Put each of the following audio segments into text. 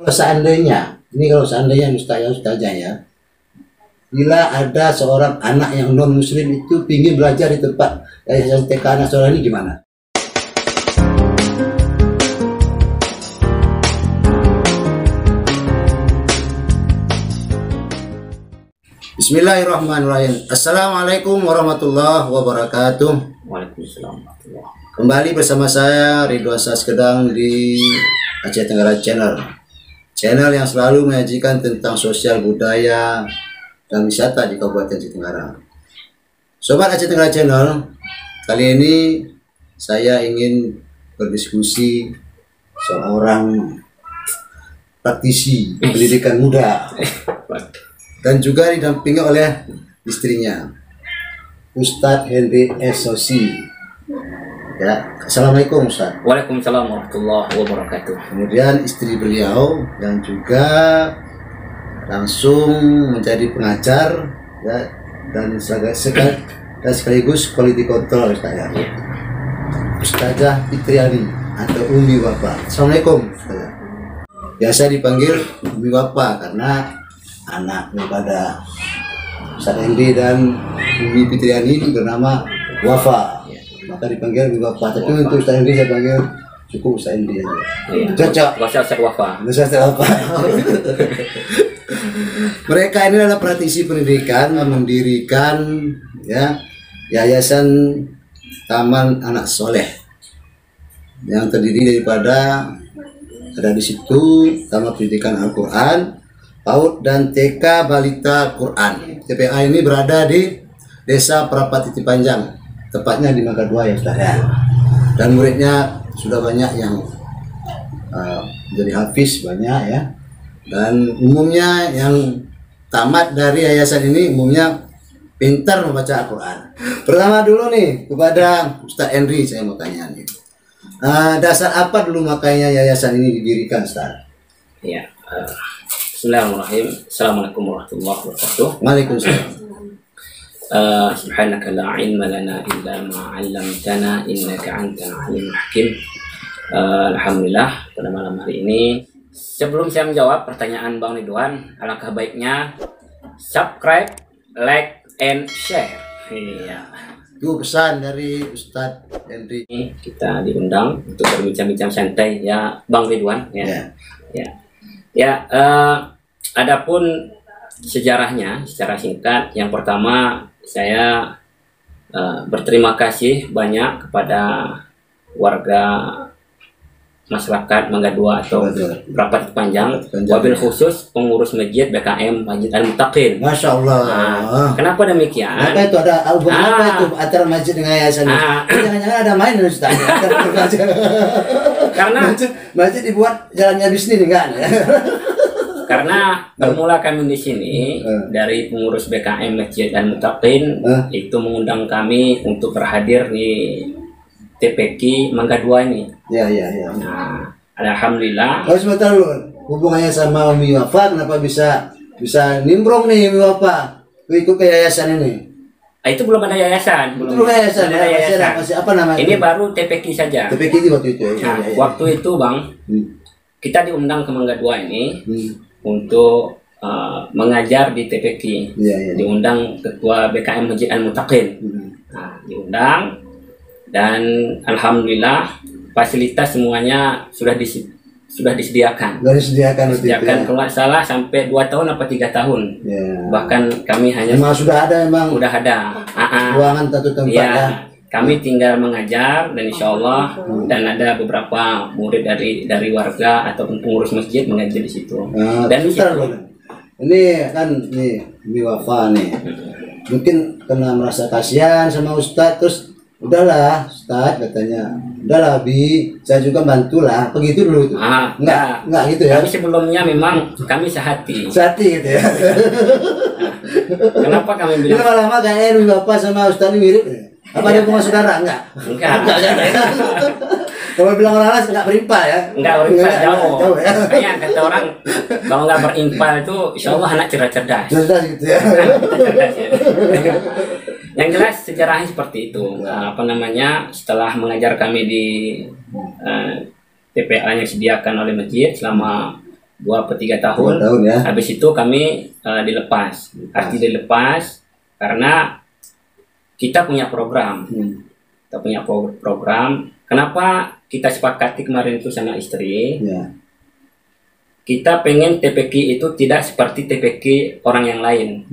Kalau seandainya ustazah ya, bila ada seorang anak yang non muslim itu ingin belajar di tempat yayasan TK anak sekolah ini gimana? Bismillahirrahmanirrahim. Assalamualaikum warahmatullahi wabarakatuh. Waalaikumsalam. Kembali bersama saya Ridwan Saskedang di Aceh Tenggara Channel yang selalu menyajikan tentang sosial budaya dan wisata di Kabupaten Aceh Tenggara. Sobat Aceh Tenggara Channel, kali ini saya ingin berdiskusi seorang praktisi pendidikan muda dan juga didampingi oleh istrinya, Ustadz Henry Esosi. Ya, assalamualaikum Ustadz. Waalaikumsalam warahmatullahi wabarakatuh. Kemudian istri beliau yang juga langsung menjadi pengajar ya, dan sekaligus quality control Ustazah. Ustazah Fitriani atau Umi Wapa. Assalamualaikum Ustazah. Biasa dipanggil Umi Wapa karena anak daripada Ustaz Henry dan Umi Fitriani ini bernama Wafa. Maka dipanggil Umi Wapa. Tapi untuk Ustaz Henry saya panggil cukup Ustaz Henry aja. Cocok. Ustaz Wafa. Ustaz Wafa. Mereka ini adalah praktisi pendidikan mendirikan ya Yayasan Taman Anak Soleh yang terdiri daripada ada di situ Taman Pendidikan Al-Quran, PAUD dan TK Balita Quran. TPA ini berada di Desa Prapatiti Panjang, tepatnya di Mangga 2 ya Ustaz ya. Dan muridnya sudah banyak yang jadi hafiz banyak ya. Dan umumnya yang tamat dari yayasan ini umumnya pintar membaca Al-Quran. Pertama dulu nih kepada Ustaz Henry saya mau tanya nih. Dasar apa dulu makanya yayasan ini didirikan Ustaz? Ya, Bismillahirrahmanirrahim. Assalamualaikum warahmatullahi wabarakatuh. Waalaikumsalam. Subhanaka la ilma lana illa ma 'allamtana innaka antal alimul hakim. Alhamdulillah pada malam hari ini, sebelum saya menjawab pertanyaan Bang Ridwan, alangkah baiknya subscribe, like, and share. Iya. Itu pesan dari Ustadz Henry. Kita diundang untuk berbincang-bincang santai ya Bang Ridwan ya. Ya. Adapun sejarahnya secara singkat, yang pertama saya berterima kasih banyak kepada warga masyarakat Mangga 2 atau Prapatiti Panjang, wabil khusus pengurus masjid BKM Masjid Al-Muttaqin. Masya Allah. Kenapa demikian? Apa itu ada apa itu antara masjid dengan yayasan? Jangan-jangan ada main Ustaz. Karena masjid dibuat jalannya bisnis kan? Karena bermula kami di sini dari pengurus BKM Masjid Al-Muttaqin itu mengundang kami untuk berhadir di TPQ Mangga 2 ini. Ya. Nah, alhamdulillah. Oh, sebentar dulu. Hubungannya sama Umi Wafa, kenapa bisa nimbrong nih Umi Wafa ikut ke yayasan ini? Itu belum ada yayasan. Belum yayasan. Masih apa namanya? Ini baru TPQ saja. TPQ itu waktu itu. Nah, waktu itu Bang, kita diundang ke Mangga 2 ini untuk mengajar di TPQ. Diundang ketua BKM Masjid Al-Muttaqin. Nah, diundang. Dan alhamdulillah fasilitas semuanya sudah disediakan. Kalau nggak salah sampai 2 tahun apa 3 tahun. Bahkan kami hanya sudah ada ruangan satu tempat ya. Kami tinggal mengajar dan insya Allah dan ada beberapa murid dari warga ataupun pengurus masjid mengajar di situ. Dan ini kan Umi Wafa nih. Mungkin karena merasa kasihan sama Ustadz, terus udahlah Ustadz katanya, udahlah Bi, saya juga bantulah, begitu dulu itu. Enggak gitu ya. Tapi sebelumnya memang kami sehati gitu ya. Kenapa kami bilang? Ini lama-lama kayaknya Umi Bapak sama Ustadz ini mirip ya. Apa ada hubungan saudara? Enggak. Kalau bilang orang lain enggak berimpal ya. Enggak berimpal, jauh ya. Kayak kata orang kalau enggak berimpal itu insya Allah anak cerdas. Cerdas gitu ya. Yang jelas sejarahnya seperti itu. Setelah mengajar kami di TPA yang disediakan oleh masjid selama 2 atau 3 tahun. 2 tahun ya. Habis itu kami dilepas. Arti dilepas karena kita punya program. Kita punya program. Kenapa kita sepakati kemarin itu sama istri? Ya. Kita pengen TPQ itu tidak seperti TPQ orang yang lain.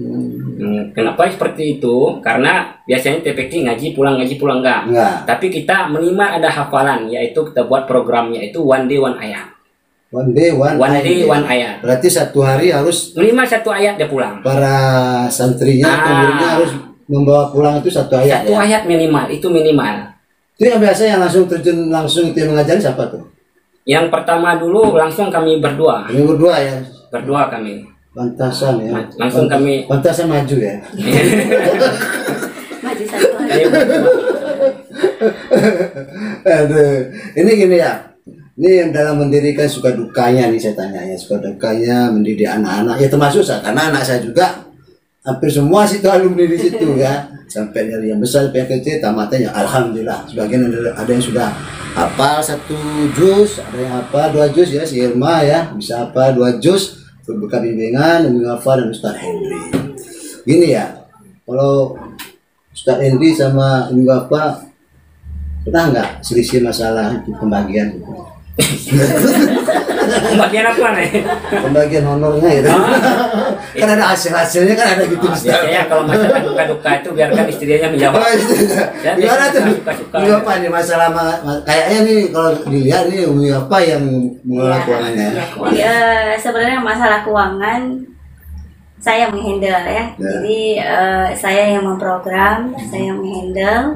Kenapa seperti itu? Karena biasanya TPQ ngaji pulang enggak. Tapi kita minimal ada hafalan, yaitu kita buat programnya itu one day one ayat. One day one ayat. Berarti 1 hari harus minimal 1 ayat dia pulang. Para santrinya, muridnya harus membawa pulang itu 1 ayat. 1 ayat minimal, itu minimal. Itu yang biasa yang langsung terjun langsung itu yang mengajari siapa tuh? Yang pertama dulu langsung kami berdua. Kami berdua ya. Berdua kami. Pantasan ya. Langsung kami. Pantasan maju ya. Maju 1 hari. Aduh. Ini gini ya. Ini yang dalam mendirikan suka dukanya nih saya tanya ya. Suka dukanya mendidik anak-anak. Ya termasuk saya. Karena anak saya juga hampir semua situ alumni di situ ya. Sampai dari yang besar sampai yang kecil tamatnya alhamdulillah. Sebagian ada yang sudah hafal 1 juz, ada yang hafal 2 juz ya, si Irma ya bisa hafal 2 juz berbuka bimbingan Umi Wafa dan Ustaz Henry. Gini ya, kalau Ustaz Henry sama Umi Wafa pernah nggak selisih masalah itu pembagian? Pembagian apa nih? Pembagian honornya gitu. Kan ada hasilnya kan ada gitu. Biasanya kalau masalah duka-duka itu biarkan istrinya menjawab. Gimana tuh? Umi apa nih masalah kayaknya nih kalau dilihat nih Umi apa yang mengelola keuangannya? Sebenarnya masalah keuangan saya menghandle ya. Jadi saya yang memprogram, saya yang menghandle.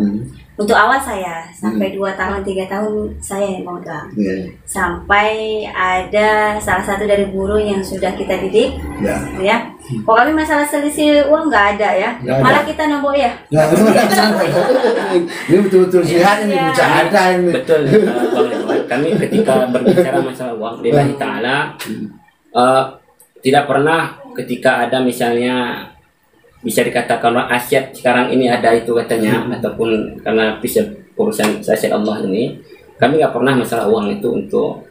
Untuk awal saya sampai 2 tahun 3 tahun saya yang memegang. Sampai ada salah satu dari guru yang sudah kita didik ya. Pokoknya masalah selisih uang nggak ada ya. Malah kita nombok ya. Ini betul-betul sehat ini bercanda ini. Betul Bang Ridwan. Kami ketika berbicara masalah uang lillahi ta'ala tidak pernah ketika ada misalnya bisa dikatakan aset sekarang ini ada itu katanya ataupun karena bisa urusan aset Allah ini kami nggak pernah masalah uang itu untuk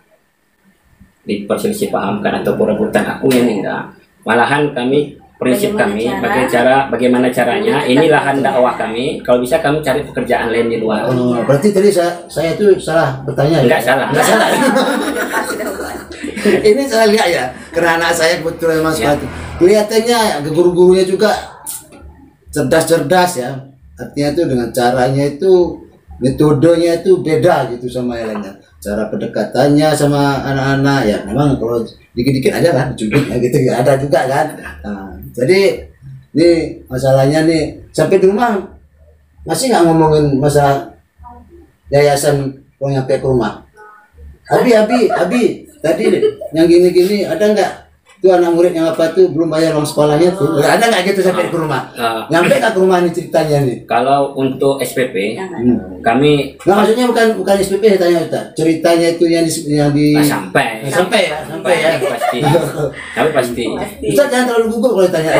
diperselisih pahamkan atau rebutan aku ini enggak, malahan kami prinsip kami bagaimana caranya ini lahan dakwah kami, kalau bisa kami cari pekerjaan lain di luar. Berarti tadi saya itu salah bertanya enggak ya? Enggak salah ini saya lihat ya karena anak saya kebetulan mas kelihatannya guru-gurunya juga cerdas ya, artinya itu dengan caranya itu metodenya itu beda gitu sama yang lainnya, cara pendekatannya sama anak-anak ya memang kalau dikit-dikit aja kan cubit ya gitu ya ada juga kan. Jadi ini masalahnya nih sampai di rumah masih nggak ngomongin masalah yayasan uang nyampe ke rumah. Abi tadi yang gini-gini ada nggak tuh anak murid yang apa tuh belum bayar uang sekolahnya tuh ada nggak gitu sampai ke rumah? Nyampe nggak ke rumah nih ceritanya nih? Kalau untuk SPP kami nggak, maksudnya bukan SPP saya tanya Ustaz, ceritanya itu yang di sampai ya pasti kami pasti. Ustaz jangan terlalu gugup kalau ditanya.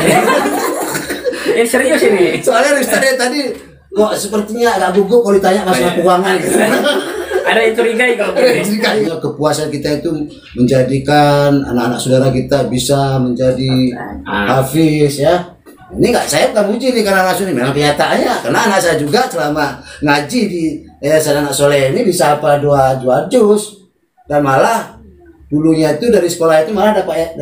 Serius ini soalnya Ustaz tadi kok sepertinya agak gugup kalau ditanya masalah keuangan gitu. Ada yang curigai kalau begini. Kepuasan kita itu menjadikan anak-anak saudara kita bisa menjadi hafiz ya. Ini nggak, saya bukan muji nih karena langsung ini memang kenyataannya, karena anak saya juga selama ngaji di Yayasan Anak Soleh ini bisa apa 2 juz, dan malah dulunya itu dari sekolah itu malah dapat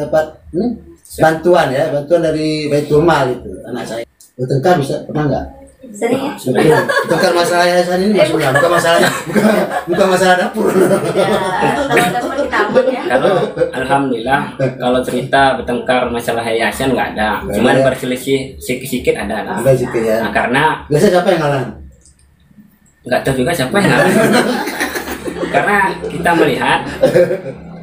bantuan dari Baitul Mal itu anak saya. Bertengkar bisa pernah nggak? Sering ya? Bukan masalah yayasan ini maksudnya, bukan masalah dapur. Kalau alhamdulillah kalau cerita bertengkar masalah yayasan nggak ada, cuman berselisih sedikit ada lah. Nah, karena biasa siapa yang ngalah? Nggak tahu juga siapa yang ngalah. Karena kita melihat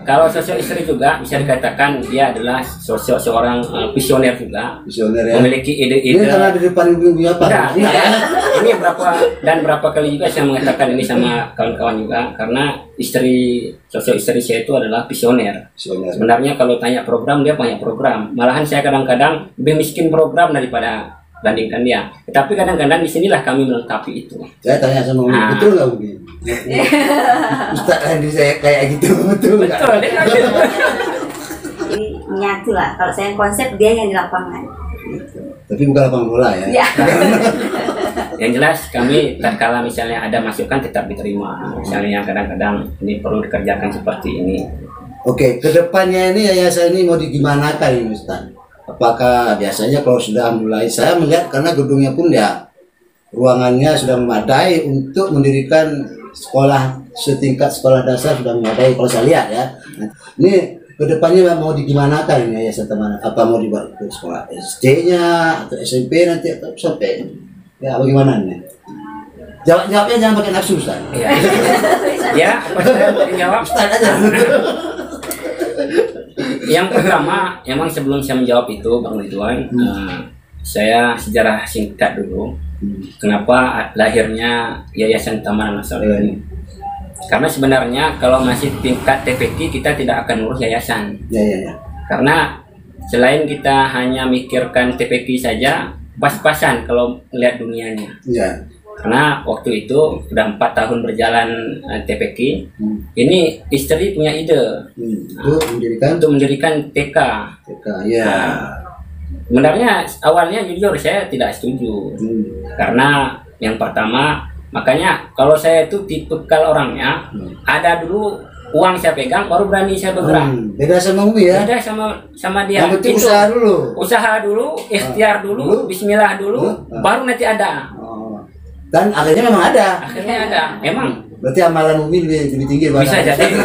kalau sosok istri juga bisa dikatakan dia adalah sosok seorang visioner juga, ya? Memiliki ide-ide. Ini karena di depan ibu-ibu apa? Ini berapa kali juga saya mengatakan ini sama kawan-kawan juga, karena sosok istri saya itu adalah visioner. Sebenarnya kalau tanya program, dia banyak program. Malahan saya kadang-kadang lebih miskin program daripada bandingkan dia. Tapi kadang-kadang di sinilah kami melengkapi itu. Saya tanya sama Umi, betul nggak Umi? Ustaz Andi saya kayak gitu, betul nggak? menyatu lah. Kalau saya yang konsep, dia yang di lapangan. Gitu. Tapi bukan lapangan bola ya. Ya. Yang jelas kami tatkala misalnya ada masukan tetap diterima. Misalnya kadang-kadang ini perlu dikerjakan seperti ini. Oke, kedepannya ini yayasan ini mau digimanakan ini Ustaz? Apakah biasanya kalau sudah mulai, saya melihat karena gedungnya pun ya ruangannya sudah memadai untuk mendirikan sekolah setingkat sekolah dasar, sudah memadai kalau saya lihat ya. Nah, ini kedepannya mau digimanakan ini yayasan teman? Apa mau dibuat ke sekolah SD-nya atau SMP nanti atau sampai ya bagaimana nih? Jawabnya jangan pakai nafsu Ustaz. Ya, apa saya menjawab? Ustaz aja. Yang pertama, emang sebelum saya menjawab itu Bang Ridwan, saya sejarah singkat dulu. Kenapa lahirnya Yayasan Taman Anak Soleh ini? Karena sebenarnya kalau masih tingkat TPQ kita tidak akan urus yayasan. Ya. Karena selain kita hanya mikirkan TPQ saja, pas-pasan kalau melihat dunianya. Ya. Karena waktu itu udah 4 tahun berjalan TPQ, ini istri punya ide untuk mendirikan TK. Ya. Sebenarnya awalnya jujur saya tidak setuju, karena yang pertama, makanya kalau saya itu tipikal orangnya, ada dulu uang saya pegang baru berani saya bergerak. Beda sama Umi ya? Beda sama dia. Yang penting itu, usaha dulu, ikhtiar dulu, bismillah dulu, baru nanti ada. Dan akhirnya memang ada. Akhirnya ada, emang. Berarti amalan Umi lebih tinggi. Bisa jadi.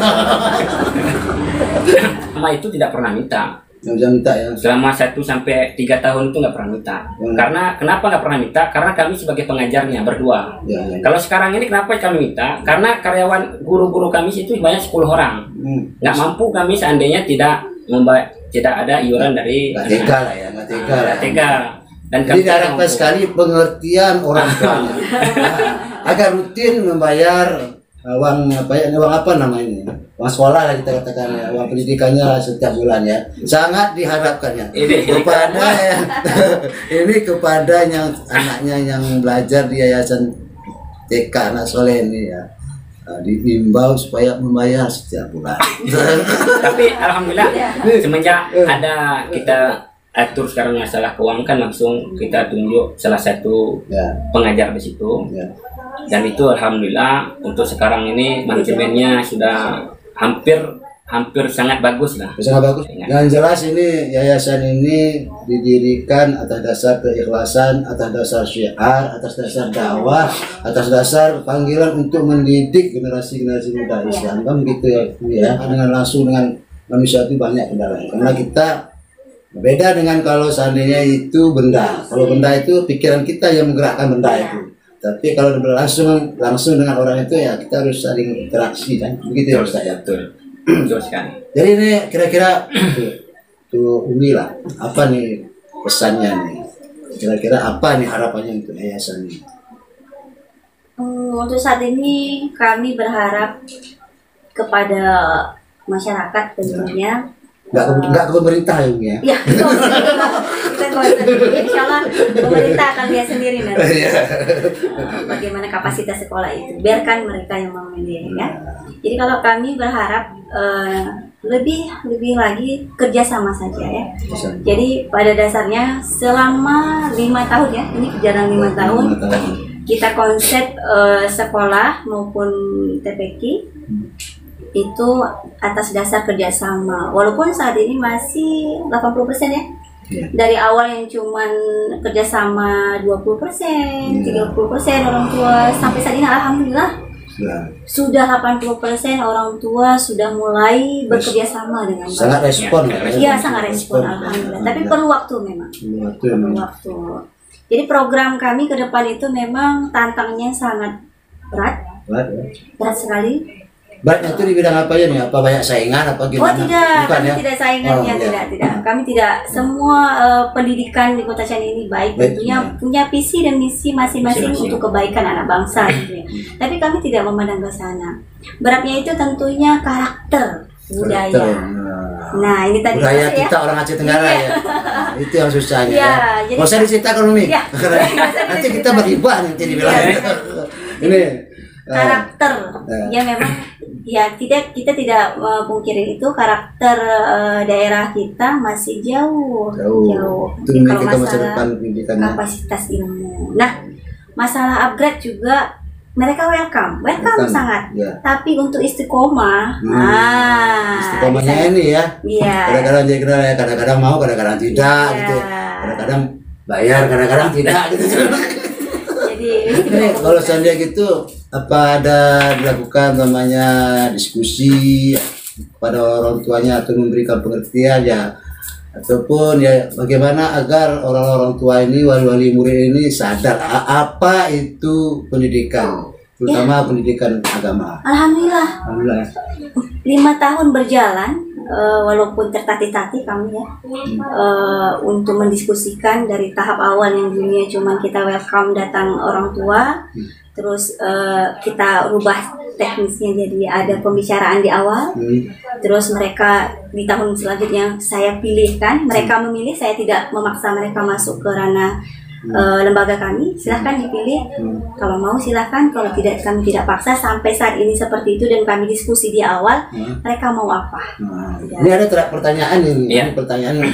Sama itu tidak pernah minta. Jangan minta ya. Selama 1 sampai 3 tahun itu nggak pernah minta. Karena kenapa nggak pernah minta? Karena kami sebagai pengajarnya berdua. Ya. Kalau sekarang ini kenapa kami minta? Karena karyawan guru-guru kami itu banyak 10 orang. Nggak mampu kami seandainya tidak ada iuran dari. Nggak tega lah ya, nggak tega. Dan jadi diharapkan sekali pengertian orang tuanya agar rutin membayar uang apa namanya, uang sekolah lah kita katakan ya, uang pendidikannya setiap bulan ya, sangat diharapkannya kepada kepada yang anaknya yang belajar di yayasan TK Anak Soleh ini ya, diimbau supaya membayar setiap bulan. Tapi alhamdulillah semenjak ada kita atur sekarang masalah keuangan, kan langsung kita tunjuk salah satu pengajar di situ. Dan itu alhamdulillah untuk sekarang ini manajemennya sudah hampir sangat bagus lah. Sangat bagus. Yang jelas ini yayasan ini didirikan atas dasar keikhlasan, atas dasar syiar, atas dasar dakwah, atas dasar panggilan untuk mendidik generasi-generasi muda Islam. Kan begitu ya. Dengan langsung dengan manusia itu banyak kendala. Karena kita beda dengan kalau seandainya itu benda. Kalau benda itu pikiran kita yang menggerakkan benda itu. Tapi kalau langsung dengan orang itu ya kita harus saling interaksi kan. Begitu ya Ustaz ya. Betul sekali. Jadi ini kira-kira tuh Umi lah, apa nih pesannya nih? Kira-kira apa nih harapannya untuk yayasan ini? Untuk saat ini kami berharap kepada masyarakat tentunya. Nggak ke pemerintah ya Umi ya? Ya, insya Allah pemerintah akan lihat sendiri nanti bagaimana kapasitas sekolah itu. Biarkan mereka yang memilih ya. Jadi kalau kami berharap lebih lagi kerjasama saja ya. Jadi pada dasarnya selama 5 tahun ya, ini perjalanan 5 tahun kita konsep sekolah maupun TPQ itu atas dasar kerjasama. Walaupun saat ini masih 80% ya. Dari awal yang cuman kerjasama 20%, 30% orang tua, sampai saat ini alhamdulillah sudah 80% orang tua sudah mulai bekerja sama dengan baik. Sangat respon ya? Iya, sangat respon alhamdulillah. Tapi perlu waktu memang. Perlu waktu. Jadi program kami ke depan itu memang tantangannya sangat berat. Berat sekali. Beratnya itu di bidang apa ya nih? Apa banyak saingan apa gimana? Oh tidak, bukan, kami ya? tidak saingannya, tidak. Kami tidak, semua pendidikan di Kota Cianjur ini baik, tentunya punya visi dan misi masing-masing untuk kebaikan anak bangsa gitu ya. Tapi kami tidak memandang ke sana. Beratnya itu tentunya karakter, budaya. Nah ini tadi budaya kita ya? Orang Aceh Tenggara ya. Itu yang susahnya ya. Mau saya diceritakan Umi? Ya. Nanti kita beribah nanti dibilang. Ini karakter yang memang Ya, kita tidak pungkiri itu karakter daerah kita masih jauh. Itu Jadi kalau kita masa masalah depan pendidikannya. kapasitas ilmu. Nah, masalah upgrade juga mereka welcome sangat. Ya. Tapi untuk istiqomah, istiqomahnya ini ya. Iya. Kadang-kadang mau, kadang-kadang tidak gitu. Kadang-kadang bayar, kadang-kadang tidak gitu. Jadi Kalau seandainya gitu, apa ada dilakukan namanya diskusi pada orang tuanya atau memberikan pengertian ya, ataupun ya bagaimana agar orang-orang tua ini, wali-wali murid ini sadar apa itu pendidikan, terutama pendidikan agama. Alhamdulillah. Alhamdulillah. 5 tahun berjalan, walaupun tertatih-tatih kami ya, untuk mendiskusikan dari tahap awal yang dulunya cuman kita welcome datang orang tua, terus kita rubah teknisnya jadi ada pembicaraan di awal, terus mereka di tahun selanjutnya saya pilihkan, mereka memilih, saya tidak memaksa mereka masuk ke ranah lembaga kami, silahkan dipilih, kalau mau silahkan, kalau tidak kami tidak paksa. Sampai saat ini seperti itu dan kami diskusi di awal, mereka mau apa. Ini ada pertanyaan ini, ini pertanyaan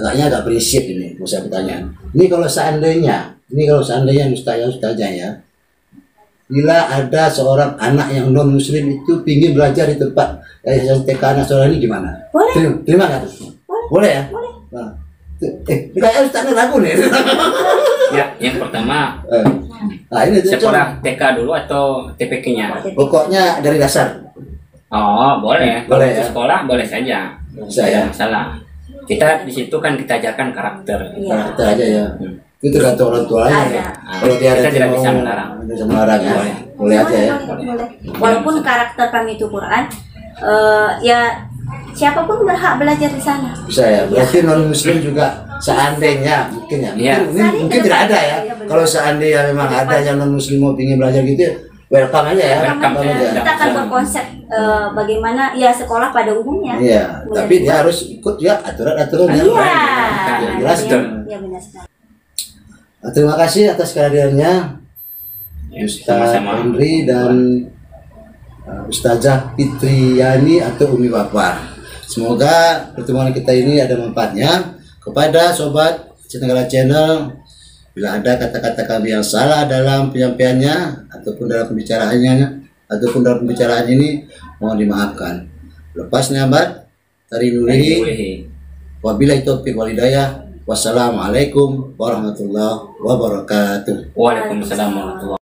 agak prinsip ini, saya pertanyaan. Ini kalau seandainya ustazah ya, bila ada seorang anak yang non muslim itu ingin belajar di tempat yayasan TK anak soleh ini gimana? Boleh. Terima nggak? Boleh ya? Boleh. Nah, kayak ustazah ragu nih. Ya, yang pertama ini sekolah TK dulu atau TPK-nya? Pokoknya dari dasar. Oh, boleh. Boleh Kalau ya? sekolah boleh saja. Tidak ada masalah. Kita di situ kan kita ajarkan karakter. Karakter aja ya. Itu tergantung orang tuanya ya. Kalau dia kita ada tidak mau, bisa melarang. bisa melarang ya. Boleh aja ya. Boleh. Walaupun karakter kami itu Quran, ya siapapun berhak belajar di sana. Bisa ya. Berarti non muslim juga seandainya mungkin ya. Mungkin tidak ada ya. Kalau seandainya memang ada yang non muslim mau ingin belajar gitu, welcome aja ya. Welcome aja. Kita akan berkonsep bagaimana ya sekolah pada umumnya. Iya. Tapi dia harus ikut ya aturan-aturan yang jelas. Iya benar sekali. Terima kasih atas kehadirannya Ustaz Henry dan Ustazah Fitriani atau Umi Bapa. Semoga pertemuan kita ini ada manfaatnya kepada sobat Cenegala Channel. Bila ada kata-kata kami yang salah dalam penyampaiannya ataupun dalam pembicaraan ini, mohon dimaafkan. Lepas nyambat tari nulihi. Wabillahi taufiq wal hidayah. Wassalamualaikum warahmatullahi wabarakatuh. Waalaikumsalam warahmatullahi wabarakatuh.